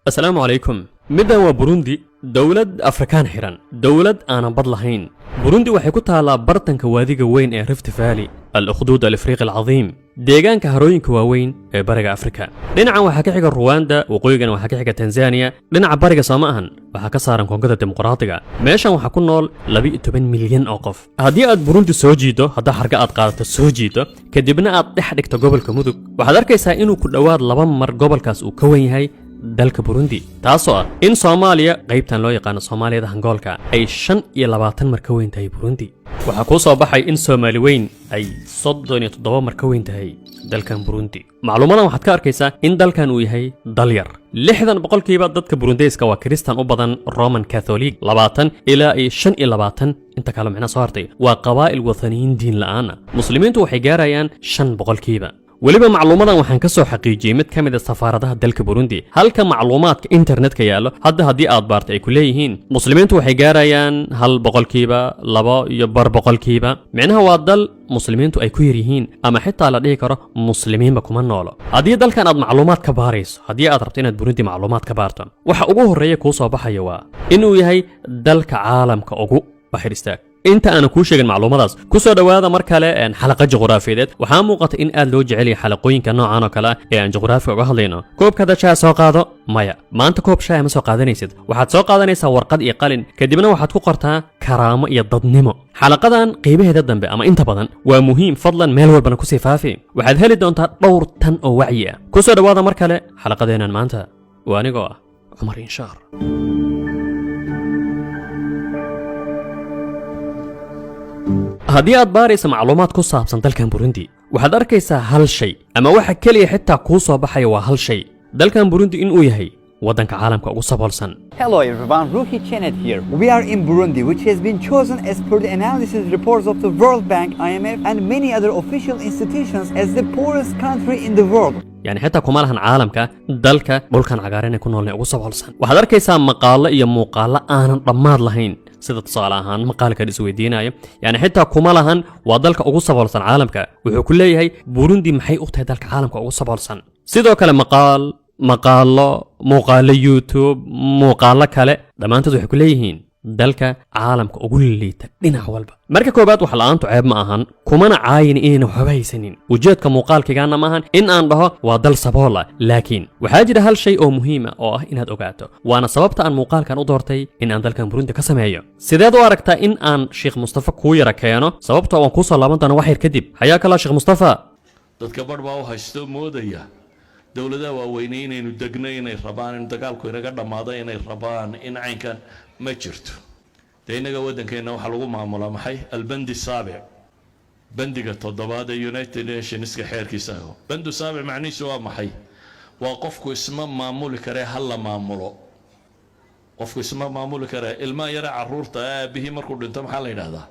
السلام عليكم. مدن وبروندي دولة أفريكان حيران، دولة أنا بدلهين. بروندي waxay ku taalaa bartanka waadiga weyn ee Rift Valley, al-Ukhdud al-Afriqi al-Azim, deegaanka harooyinka waaweyn ee bariga Afrika. Dhinacan waxa ka xiga Rwanda, waqooyigan waxa ka xiga Tanzania, dhinaca bariga Soomaaliya waxa ka saaran Koonfurta Dimuqraadiga. Meeshan waxa ku nool 12 milyan oo qof. Haddii aad Burundi soo jiido, hadda xarga aad qaadato soo jiido, kadibna aad dhex dhigto gobolka Mudug, waxaad arkaysaa inuu ku dhawaad 2 mar gobolkaas uu ka weyn yahay dalka Burundi, taasoo ah in Soomaaliya qaybtan loo yaqaan Soomaaliyada Hangoolka ay 25 mar ka weyn tahay Burundi. waxa ku soo baxay in Soomaali weyn ay 37 mar ka weyn tahay dalkan Burundi. macluumadan waxaad ka arkaysaa in dalkan uu yahay dal yar. 60% dadka Burundiiska waa Kristaan u badan Roman Catholic, 20 ilaa 25 inta kale macna soo hartay waa qabaa'il wadaniyiin diin la'aan. Muslimiintu waxay gaarayaan 5%. weliba macluumadan waxaan ka soo xaqiijiyay mid kamid ah safaaradaha dalka Burundi, halka macluumaadka internetka yaalo hadda haddii aad baarto ay ku leeyihiin muslimiintu waxay gaarayaan 1%, 2% macnaha waa dal muslimiintu ay ku yar yihiin ama xitaa la dhihi karo muslimiinba kuma noolo. haddii dalkan aad macluumaad ka baarayso, haddii aad rabto inaad Burundi macluumaad ka baarto, waxa ugu horeeya kuu soo baxaya waa inuu yahay dalka caalamka ugu baxiristaag. inta aan ku sheegin macluumadaas ku soo dhawaada mar kale xalaqad juqraafiyeed. waxaa muuqata in aad loo jecel yahay xalaqooyinka noocan oo kale ee aan juqraafiga uga hadlayno. koobka dashaa soo qaado maya maanta koob shaah ma soo qaadanaysid, waxaad soo qaadanaysaa warqad iyo qalin, kadibna waxaad ku qortaa karaamo iyo dadnimo. xalaqadan qiimaheeda dambe ama inta badan waa muhiim, fadlan meel walbana ku sii faafi, waxaad heli doontaa dhowr tan oo wacyi ah. ku soo dhawaada mar kale xalaqadeenan maanta. waa anigoo ah Cumar Inshaar. haddii aad baaraysa macluumaad ku saabsan dalkan Burundi, waxaad arkaysaa hal shay ama waxa kaliya xitaa kuu soo baxaya waa hal shay: dalkan Burundi inuu yahay wadanka caalamka ugu saboolsan. Hello everyone, Ruhi Chenet here. We are in Burundi, which has been chosen as per the analysis reports of the World Bank, IMF, and many other official institutions as the poorest country in the world. يعني حتى كمالهن عالمك دالك بولكان عقارين يكونوا لنا ugu saboolsan. waxaad arkaysaa maqaalo iyo muuqaalo aanan dhammaad lahayn, sida tusaale ahaan maqaalka isweydiinaya yani xitaa kuma lahan waa dalka ugu saboolsan caalamka. wuxuu ku leeyahay Burundi maxay u tahay dalka caalamka ugu saboolsan. sidoo kale muuqaalo YouTube, muuqaalo kale dhammaantood waxay ku leeyihiin dalka caalamka ugu liita dhinac walba. marka koobaad wax la'aantu ceeb ma ahan, kumana caayin inayna waxba haysanin. ujeedka muuqaalkigaana ma ahan in aan dhaho waa dal sabool ah, laakiin waxaa jira hal shay oo muhiim ah oo ah inaad ogaato, waana sababta aan muuqaalkan u doortay in aan dalkan Burundi ka sameeyo. sideed u aragtaa in aan Sheekh Mustafa kuu yara keeno? sababtoo waan kuu soo laaban doonaa wax yar kadib. xayaa kala Sheekh Mustafa. dadka barbaa u haysto moodaya dawladda waaweyn inaynu degnay inay rabaan in dagaalku inaga dhamaado, inay rabaan in caynkan ma jirto. deegaanka wadankeena waxa lagu maamulaa maxay albandi saabic, bandiga toddobaad ee United Nations ka xeerkiisa ah. bandu saabic macnihiisu waa maxay? waa qofku isma maamuli kare hal la maamulo. qofku isma maamuli kare ilma yara caruurta aabihi markuu dhinto maxaa la yiraahdaa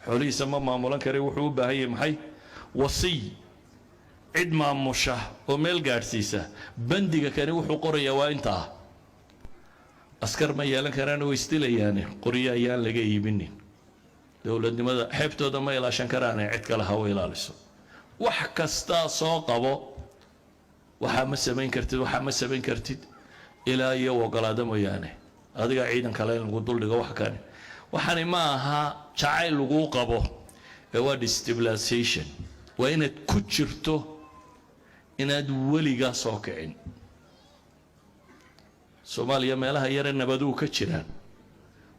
xoolihiisa ma maamulan kare. wuxuu u baahan yahay maxay? wasiy, cid maamusha oo meel gaarsiisa. bandiga kani wuxuu qorayaa waa intaa. askar ma yeelan karaan oo istilayaan, qoriyo ayaan laga iibinin. dawladnimada xeebtooda ma ilaashan karaan, cid kale ha u ilaaliso. wax kasta soo qabo, waxa ma samayn kartid ilaa iyo ogolaado mooyaane. adiga ciidan kale lagu duldhigo wax kale. waxani ma aha jacayl lagu qabo, waa destabilization. waa inaad ku jirto inaad weliga soo kicin. Soomaaliya meelaha yar ee nabadu ka jiraan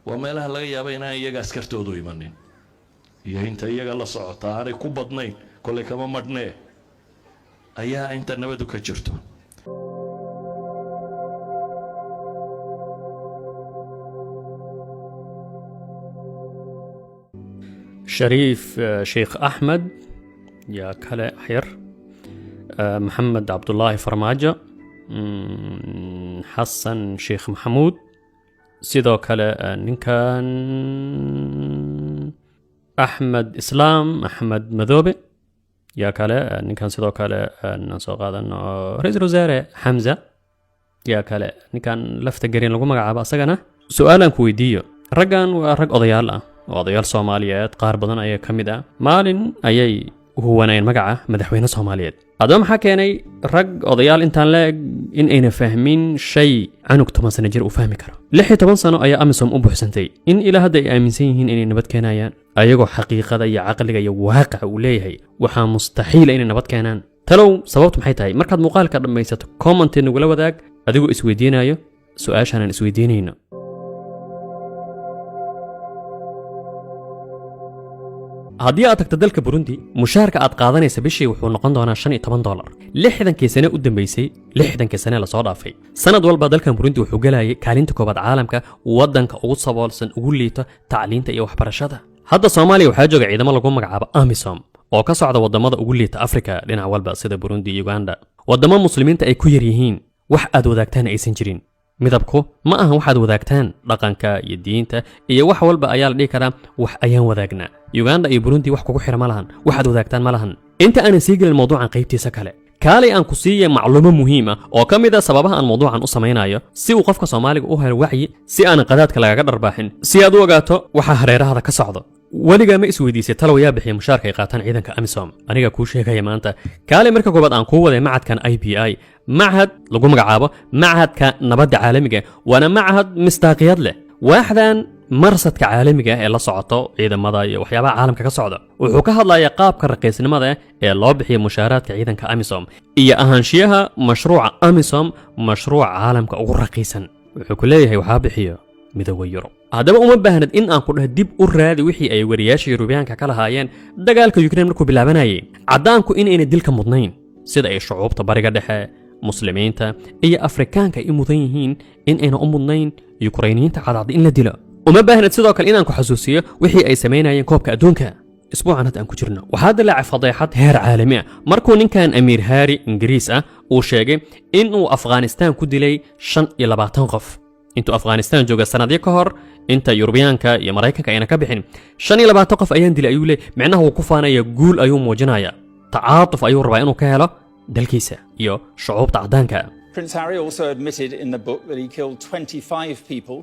waa meelaha laga yaabo inaan iyaga askartoodu imanin, iyo inta iyaga la socota aanay ku badnayn, kolay kama madhnee ayaa inta nabadu ka jirto. شريف شيخ أحمد يا كلا حير، محمد عبد الله فرماجة، حسن شيخ محمود، sidoo kale ninkan Axmed Islaam, Axmed Madoobe yaa kale ninkan sidoo kale aan soo qaadano Ra'iisul Wasaare Hamza yaa kale ninkan lafta garin lagu magacaabo asagana. su'aalan ku weydiiyo, raggan waa rag odayaal ah oo odayaal Soomaaliyeed qaar badan ayaa kamid ah. maalin ayay huwaneen magaca madaxweyne Soomaaliyeed haddaba maxaa keenay rag odayaal intaan la in ayna fahmin shay canug 10 sano jir u fahmi karo 16 sano ayaa AMISOM u buuxsantay in ilaa hadda ay aaminsan yihiin inay nabad keenayaan ayagoo xaqiiqada iyo caqliga iyo waaqica uu leeyahay waxaa mustaxiil inay nabad keenaan talow sababtu maxay tahay markaad muuqaalka dhammaysato comment nagula wadaag adigoo isweydiinayo su'aashan isweydiinayno haddii aad tagto dalka Burundi mushaharka aad qaadanaysa bishii wuxuu noqon doonaa $15 60kii sano u dambeysay 60kii sano la soo dhaafay sanad walba dalka Burundi wuxuu galayay kaalinta koobaad caalamka wadanka ugu saboolsan ugu liito tacliinta iyo waxbarashada hadda Soomaaliya waxaa jooga ciidamo lagu magacaabo AMISOM oo ka socda wadamada ugu liita Afrika dhinac walba sida Burundi iyo Uganda wadamo muslimiinta ay ku yar yihiin wax aad wadaagtaan aysan jirin midabku ma ahan waxaad wadaagtaan dhaqanka iyo diinta iyo wax walba ayaa la dhigi karaa wax ayaan wadaagnaa Uganda iyo Burundi wax kugu xira ma lahan waxaad wadaagtaan ma lahan inta aan sii gelin mawduucan qaybtiisa kale kaalay aan ku siiyay macluumo muhiim ah oo kamid ah sababaha aan mawduucan u sameeynayo si uu qofka Soomaaliga u helo wacyi si aan qadaadka lagaga dharbaaxin si aad u ogaato waxa hareeraha ka socdo waliga ma isweydiisay talow yaa bixiyo mushaarka ay qaataan ciidanka AMISOM aniga ku sheegaya maanta kaalay marka koobaad aan ku waday macadkan IPI معهد lagu magacaabo macahadka nabadda caalamiga wana macahad mistaaqiyad leh waaxdan marsadka caalamiga ee la socoto ciidamada iyo waxyaabaha caalamka ka socda wuxuu ka hadlayaa qaabka raqiisnimada ee loo bixiyo mushaaraadka ciidanka AMISOM iyo ahaanshiyaha mashruuca AMISOM mashruuca caalamka ugu raqiisan wuxuu ku leeyahay waxa bixiyo midowga Yurub haddaba uma baahnad in aan ku dhahay dib u raadi wixii ay wariyaasha Yurubiyaanka ka lahaayeen dagaalka Ukraine markuu bilaabanayay cadaanku in ayna dilka mudnayn sida ay shucuubta bariga dhexe muslimiinta iyo Afrikaanka ay mudan yihiin in ayna u mudnayn Ukrainiyiinta cadaad in la dilo uma baahnad sidoo kale inaan ku xasuusiyo wixii ay sameynayeen koobka adduunka isbuucan hadda aan ku jirno waxaa dilaac fadeexad heer caalami ah markuu ninkan Amir Hari Ingiriis ah uu sheegay in uu Afghanistan ku dilay 25 qof intuu Afghanistan jooga sanadyo ka hor inta Yurubiyaanka iyo Mareykanka ayna ka bixin 25 qof ayaan dilay ayuu leeyahay macnaheedu uu ku faanaya guul ayuu muujinayaa tacaatuf ayuu rabaa inuu ka helo dalkiisa iyo shucuubta cadaanka Prince Harry also admitted in the book that he killed 25 people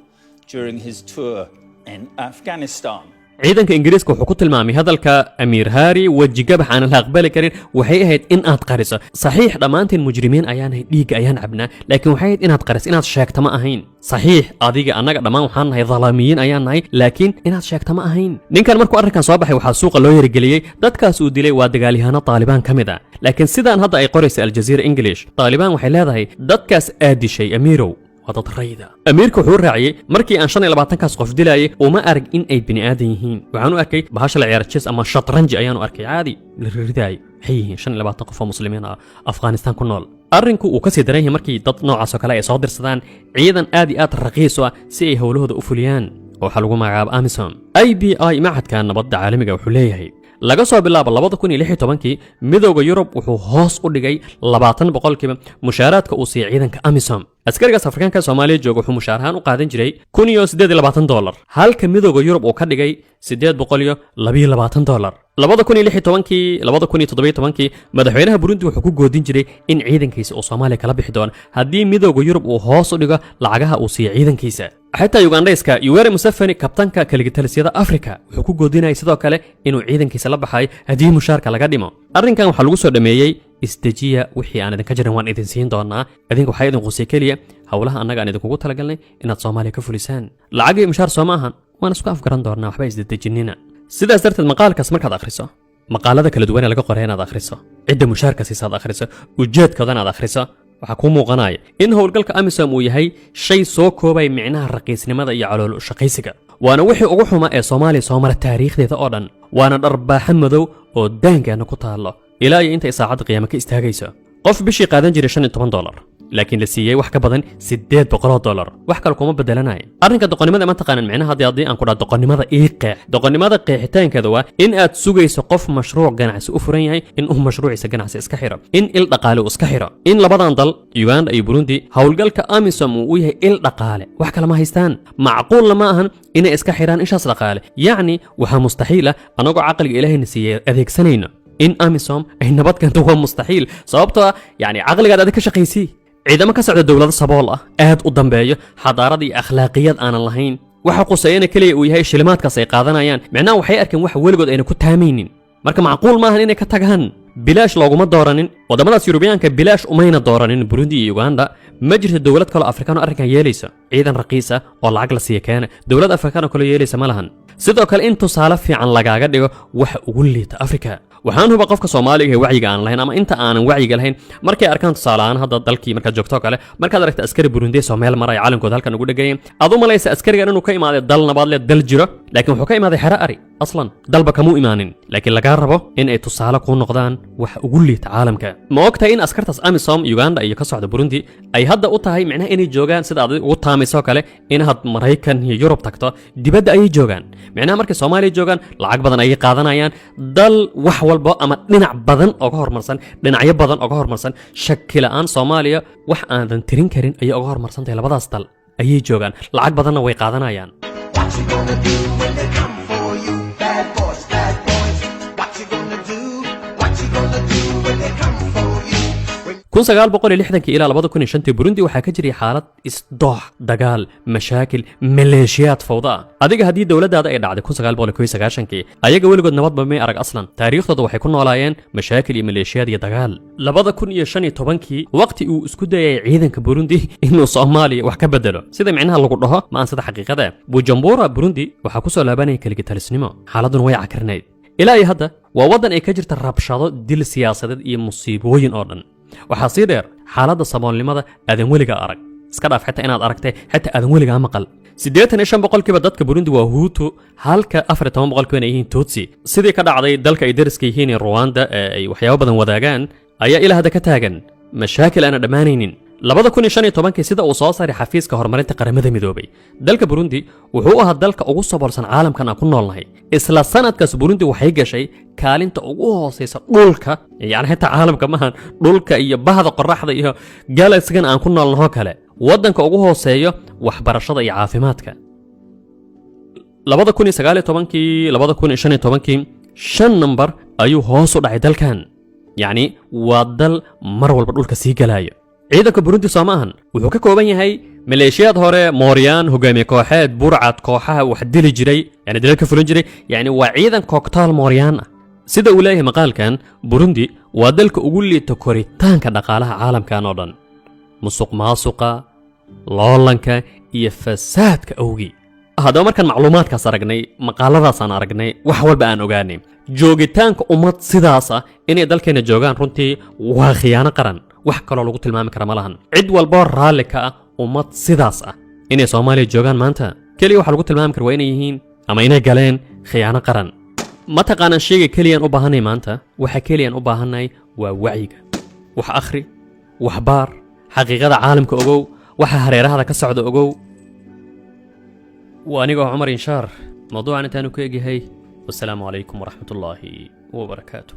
during his tour in Afghanistan. ciidanka Ingiriiska wuxuu ku tilmaamay hadalka Amir Hari wajigabax aan la aqbali karin waxay ahayd in aad qariso saxiix dhamaanteen mujrimiin ayaan ahay dhiig ayaan cabnaa laakiin waxay ahayd inaad qariso inaad sheegto ma ahayn saxiix adiga anaga dhamaan waxaan nahay dhalaamiyiin ayaan nahay laakiin inaad sheegto ma ahayn ninkan markuu arrinkan soo baxay waxa suuqa loo yarigeliyay dadkaas uu dilay waa dagaalyahanada Taliban kamid ah laakiin sidaan hadda ay qorayso Al Jazeera English Taliban waxay leedahay dadkaas aad dishay Amirow wadad rayda Amirka wuxuu raaciyay markii aan 25 kaas qof dilayay uma arag in ay bini aadan yihiin waxaan u arkay bahasha la ciyaar chess ama shatranji ayaan u arkay caadi la riday hayeen 25 qof oo muslimiin ah Afghanistan ku nool arrinku uu ka sii daray markii dad noocaas oo kale ay soo dirsadaan ciidan aad iyo aad raqiis ah si ay howlahooda u fuliyaan oo xal lagu magacaabo AMISOM IPI macadka nabadda caalamiga wuxuu leeyahay laga soo bilaabo 2016 midowga Yurub wuxuu hoos u dhigay 20% mushaaraadka uu siiyay ciidanka AMISOM askariga Afrikaanka Soomaaliya jooga wuxuu mushaar ahaan u qaadan jiray $128 halka midowga Yurub uu ka dhigay $822 2016 madaxweynaha Burundi wuxuu ku goodin jiray in ciidankiisa uu Soomaaliya kala bixi doono haddii midowga Yurub uu hoos u dhigo lacagaha uu siiyay ciidankiisa xataa Ugandayska Yoweri Museveni kabtanka kaligitalisada Afrika wuxuu ku goodinayay sidoo kale inuu ciidankiisa la baxay haddii mushaarka laga dhimo arrinkan waxa lagu soo dhameeyay isdajiya wixii aan idinka jirin waan idin siin doonaa idinku waxay idin qusay kaliya hawlaha annaga aan idinkugu talagalnay inaad Soomaaliya ka fulisaan lacagii mushaar soo maahan waan isku afgaran doonaa waxba isdajinina sidaas darteed maqaalkaas markaad akhriso maqaalada kala duwan ee laga qoray inaad akhriso cidda mushaarka siisaad akhriso ujeedkooda inaad akhriso waxa ku muuqanaya in howlgalka AMISOM uu yahay shay soo koobay micnaha raqiisnimada iyo calool u shaqaysiga waana wixii ugu xuma ee Soomaaliya soo mara taariikhdeeda oo dhan waana dharbaaxa madow oo daangaana ku taalo ilaa inta saacad qiyaamo ka istaagayso qof bishii qaadan jiray $15 laakiin la siiyay wax ka badan $800 wax kale kuma bedelanay arrinka doqonnimada ma taqaanan macnaha haddii aan ku dhaado doqonnimada doqonnimada qeexitaankeeda waa in aad sugayso qof mashruuc ganacsi u furan yahay in uu mashruuciisa ganacsi iska xiro in il dhaqaale iska xiro in labadan dal Uganda iyo Burundi howlgalka AMISOM uu yahay il dhaqaale wax kale ma haystaan macquul lama ahan inay iska xiraan ishaas dhaqaale yaani waxa mustaxiil ah anagoo caqliga Ilaahayna siiyay adeegsanayna in AMISOM ay nabad keento waa mustaxiil sababtoo yaani caqligaad aad ka shaqaysii ciidamo ka socda dawlad sabool ah aad u dambeeyo xadaarad iyo akhlaaqiyad aan lahayn waxa quseeyana kaliya uu yahay shilimaadkaas ay qaadanayaan macnaha waxay arkeen wax weligood ayna ku taamaynin marka macquul maahan inay ka tagaan bilaash looguma dooranin wadamadaas Yurubiyaanka bilaash umayna dooranin Burundi iyo Uganda ma jirto dawlad kale Afrikaan oo arrinkan yeelaysa ciidan raqiis ah oo lacag la siiyo keena dawlad Afrikaan oo kale yeelaysa ma lahan sidoo kale in tusaale fiican lagaaga dhigo wax ugu liita Afrika waxaan huba qofka Soomaaliga ee wacyiga aan lahayn ama inta aanan wacyiga lahayn markay arkaan tusaalahan hadda dalkii marka joogto kale markaad aragto askari Burundi Soomaali maray calankooda halkan ugu dhagayeen adu malaysa askarigan inuu ka imaaday dal nabad leh dal jiro laakiin wuxuu ka imaaday xara ari aslan dalba kamu imaanin laakiin laga rabo in ay tusaale ku noqdaan wax ugu liita caalamka ma ogtahay in askartaas AMISOM Uganda iyo ka socda Burundi ay hadda u tahay macnaha inay joogaan sida aad ugu taamiso kale in had Mareykan iyo Yurub tagto dibadda ay joogaan macnaha markay Soomaaliya joogaan lacag badan ay qaadanayaan dal wax walba ama dhinac badan oo ka hormarsan dhinacyo badan oo ka hormarsan shakil aan Soomaaliya wax aan tirin karin ay uga hormarsantahay labadaas dal ayay joogaan lacag badanna way qaadanayaan kun sagaal boqol iyo lixdankii ilaa 2005 Burundi waxaa ka jiray xaalad isdoox dagaal mashaakil maleeshiyaad fawda adiga hadii dawladdaada ay dhacday 1991 ayaga weligood nabadba may arag aslan taariikhdooda waxay ku noolaayeen mashaakil iyo maleeshiyaad iyo dagaal 2015 waqti uu isku dayay ciidanka Burundi inuu Soomaaliya wax ka bedelo sida micnaha lagu dhaho ma aan sida xaqiiqada Bujumbura Burundi waxaa ku soo laabanay kaliya talisnimo xaaladuna way cakarnayd ilaa hadda waa wadan ay ka jirta rabshado dil siyaasadeed iyo musiibooyin oo dhan waxaa sii dheer xaaladda saboolnimada aadan weliga arag iska dhaaf xitaa inaad aragtay xitaa aadan weliga maqal 85% dadka Burundi waa Hutu halka 14% ay yihiin Tutsi sidii ka dhacday dalka ay dariska yihiin Rwanda ay waxyaabo badan wadaagaan ayaa ilaa hadda ka taagan mashaakil aan dhamaanaynin 2015 sida uu soo saaray xafiiska horumarinta qaramada midoobay dalka Burundi wuxuu ahaa dalka ugu saboolsan caalamkan aan ku noolnahay isla sanadkaas Burundi waxay gashay kaalinta ugu hooseysa dhulka yani xitaa caalamka maahan dhulka iyo bahda qoraxda iyo galaxy-gan aan ku noolnahay kale wadanka ugu hooseeyo waxbarashada iyo caafimaadka 2019 shan number ayuu hoos u dhacay dalkan yani waa dal mar walba dhulka sii galaayo ciidanka Burundi Soomaaliyan wuxuu ka kooban yahay maleeshiyaad hore Mooriyaan hogaamiye kooxeed burcad kooxaha wax dili jiray yani dalka fulan jiray yani waa ciidan cocktail Mooriyaan ah sida uu leeyahay maqaalkan Burundi waa dalka ugu liita koritaanka dhaqaalaha caalamkan oo dhan musuqmaasuqa loolanka iyo fasaadka awgi haddaba markaan macluumaadkaas aragnay maqaaladaas aan aragnay wax walba aan ogaanay joogitaanka ummad sidaas ah inay dalkeena joogaan runtii waa khiyaano qaran wax kale lagu tilmaami kara malahan cid walba raali ka ah ummad sidaas ah inay Soomaaliya joogaan maanta kaliya waxa lagu tilmaami kara waa inay yihiin ama inay galeen khiyaano qaran ma taqaanaan sheegay kaliyan u baahanay maanta waxa kaliyan u baahanay waa wacyiga wax akhri wax baar xaqiiqada caalamka ogow waxa hareeraha ka socda ogow وأنا عمر إنشار موضوعنا تانو كيجي هي والسلام عليكم ورحمة الله وبركاته.